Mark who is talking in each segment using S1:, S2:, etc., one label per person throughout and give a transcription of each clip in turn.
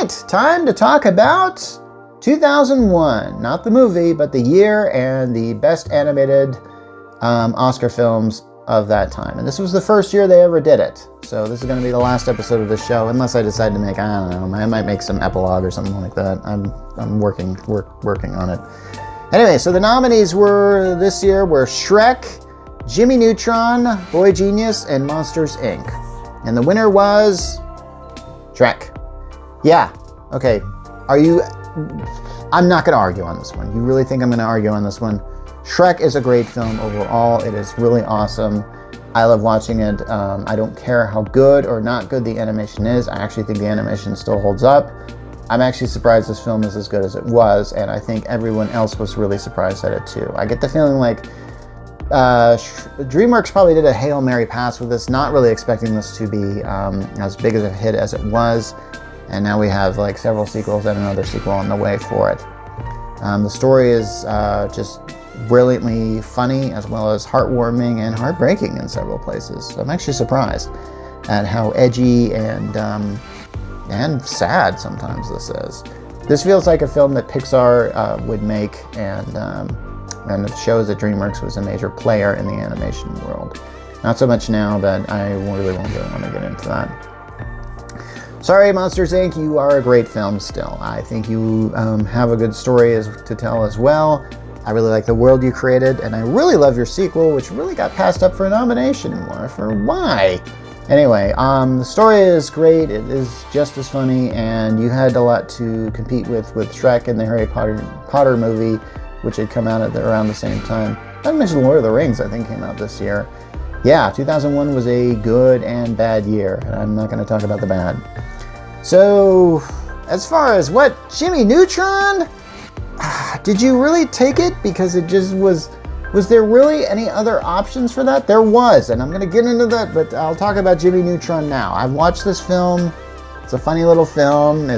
S1: right, time to talk about 2001. Not the movie, but the year and the best animated Oscar films of that time. And this was the first year they ever did it. So this is going to be the last episode of the show, unless I decide to make, I don't know, I might make some epilogue or something like that. I'm working on it. Anyway, so the nominees were this year were Shrek, Jimmy Neutron, Boy Genius, and Monsters, Inc. And the winner was Shrek. Yeah, okay. I'm not going to argue on this one. You really think I'm going to argue on this one? Shrek is a great film overall. It is really awesome. I love watching it. I don't care how good or not good the animation is. I actually think the animation still holds up. I'm actually surprised this film is as good as it was, and I think everyone else was really surprised at it too. I get the feeling like DreamWorks probably did a Hail Mary pass with this, not really expecting this to be as big as a hit as it was. And now we have like several sequels and another sequel on the way for it. The story is just brilliantly funny, as well as heartwarming and heartbreaking in several places. So I'm actually surprised at how edgy and sad sometimes this is. This feels like a film that Pixar would make, and it shows that DreamWorks was a major player in the animation world. Not so much now, but I really won't want to get into that. Sorry, Monsters, Inc., you are a great film still. I think you have a good story to tell as well. I really like the world you created, and I really love your sequel, which really got passed up for a nomination for why? Anyway, the story is great. It is just as funny, and you had a lot to compete with Shrek and the Harry Potter movie, which had come out around the same time. I mentioned Lord of the Rings, I think, came out this year. Yeah, 2001 was a good and bad year, and I'm not going to talk about the bad. So, as far as what, Jimmy Neutron? Did you really take it? Because it just was there really any other options for that? There was, and I'm going to get into that, but I'll talk about Jimmy Neutron now. I've watched this film. It's a funny little film.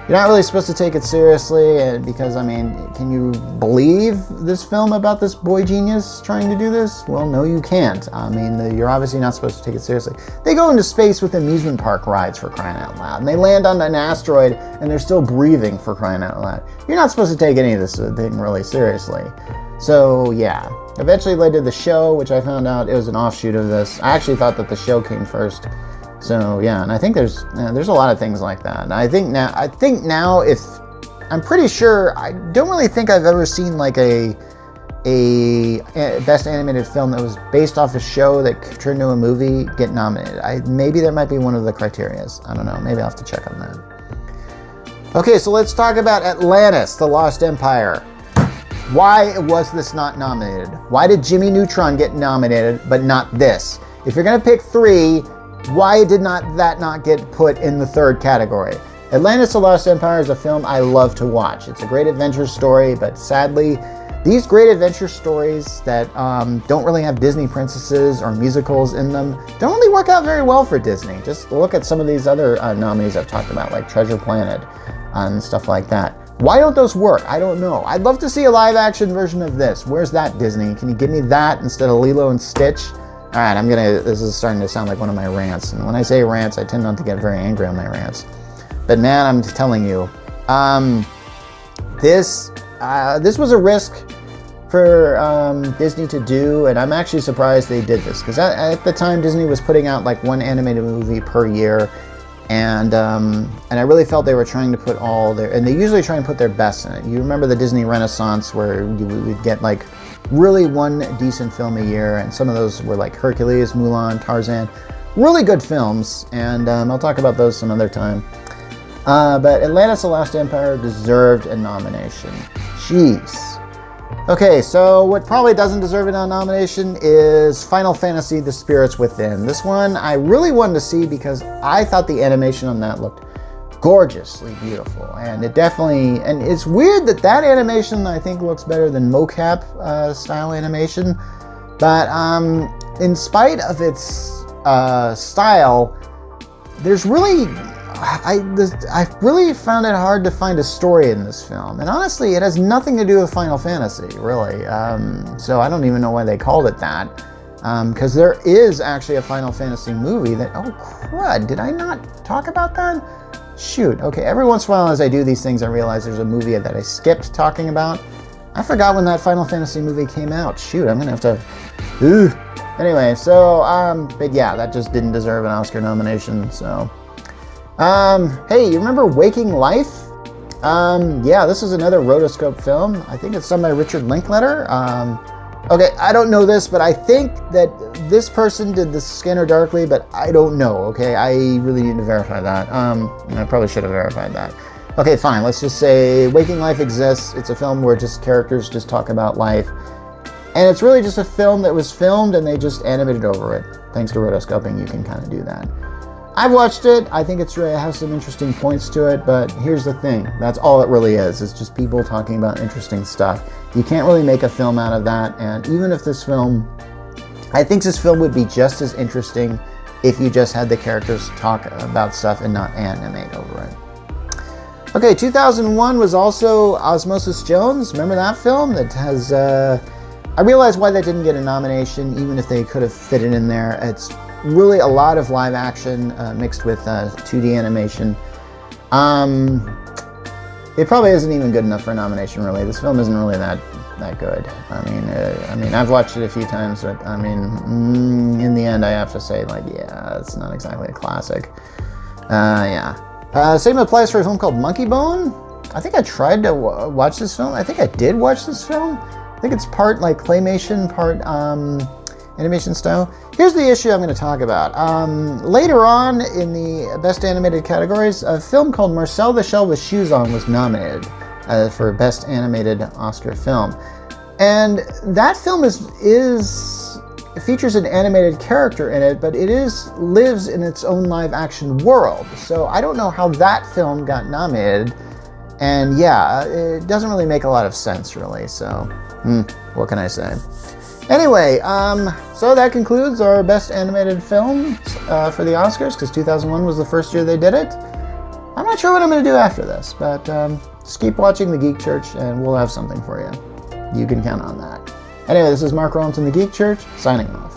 S1: You're not really supposed to take it seriously, and because, I mean, can you believe this film about this boy genius trying to do this? Well, no, you can't. I mean, you're obviously not supposed to take it seriously. They go into space with amusement park rides, for crying out loud, and they land on an asteroid, and they're still breathing, for crying out loud. You're not supposed to take any of this thing really seriously. So, yeah. Eventually they did the show, which I found out it was an offshoot of this. I actually thought that the show came first. So yeah, and I think there's a lot of things like that. And I think now, if I'm pretty sure, I don't really think I've ever seen like a best animated film that was based off a show that turned into a movie get nominated. Maybe there might be one of the criterias. I don't know. Maybe I'll have to check on that. Okay, so let's talk about Atlantis: The Lost Empire. Why was this not nominated? Why did Jimmy Neutron get nominated but not this? If you're gonna pick three, why did that not get put in the third category? Atlantis: The Lost Empire is a film I love to watch. It's a great adventure story, but sadly, these great adventure stories that don't really have Disney princesses or musicals in them don't really work out very well for Disney. Just look at some of these other nominees I've talked about, like Treasure Planet and stuff like that. Why don't those work? I don't know. I'd love to see a live-action version of this. Where's that, Disney? Can you give me that instead of Lilo and Stitch? All right, this is starting to sound like one of my rants. And when I say rants, I tend not to get very angry on my rants. But man, I'm telling you, this was a risk for Disney to do, and I'm actually surprised they did this. Because at the time, Disney was putting out like one animated movie per year. And I really felt they were trying to put and they usually try and put their best in it. You remember the Disney Renaissance where you would get like really one decent film a year, and some of those were like Hercules, Mulan, Tarzan. Really good films, and I'll talk about those some other time. But Atlantis: The Lost Empire deserved a nomination. Jeez. Okay, so what probably doesn't deserve a nomination is Final Fantasy: The Spirits Within. This one I really wanted to see because I thought the animation on that looked gorgeously beautiful, and it's weird that animation I think looks better than mocap style animation, but in spite of its style, there's really I really found it hard to find a story in this film, and honestly it has nothing to do with Final Fantasy really, so I don't even know why they called it that, because there is actually a Final Fantasy movie that, oh crud, did I not talk about that? Shoot, okay, every once in a while as I do these things, I realize there's a movie that I skipped talking about. I forgot when that Final Fantasy movie came out. Shoot, I'm gonna have to... Anyway, so, but yeah, that just didn't deserve an Oscar nomination, so... hey, you remember Waking Life? Yeah, this is another rotoscope film. I think it's done by Richard Linklater. Okay, I don't know this, but I think that this person did the Scanner Darkly, but I don't know, okay? I really need to verify that. I probably should have verified that. Okay, fine, let's just say Waking Life exists. It's a film where just characters just talk about life. And it's really just a film that was filmed and they just animated over it. Thanks to rotoscoping, you can kind of do that. I've watched it. I think it has some interesting points to it, but here's the thing. That's all it really is. It's just people talking about interesting stuff. You can't really make a film out of that, and even if this film... I think this film would be just as interesting if you just had the characters talk about stuff and not animate over it. Okay, 2001 was also Osmosis Jones. Remember that film? That has... I realize why that didn't get a nomination, even if they could have fit it in there. It's really a lot of live action mixed with 2D animation. It probably isn't even good enough for a nomination, really. This film isn't really that good. I mean, I've watched it a few times, but I mean, in the end, I have to say, like, yeah, it's not exactly a classic. Yeah. Same applies for a film called Monkey Bone. I think I tried to watch this film. I think I did watch this film. I think it's part like claymation, part animation style. Here's the issue I'm going to talk about. Later on in the Best Animated categories, a film called Marcel the Shell with Shoes On was nominated for Best Animated Oscar Film. And that film features an animated character in it, but it lives in its own live action world. So I don't know how that film got nominated. And yeah, it doesn't really make a lot of sense, really. So, what can I say? Anyway, so that concludes our Best Animated Film for the Oscars, because 2001 was the first year they did it. I'm not sure what I'm going to do after this, but just keep watching The Geek Church, and we'll have something for you. You can count on that. Anyway, this is Mark Rollinson, The Geek Church, signing off.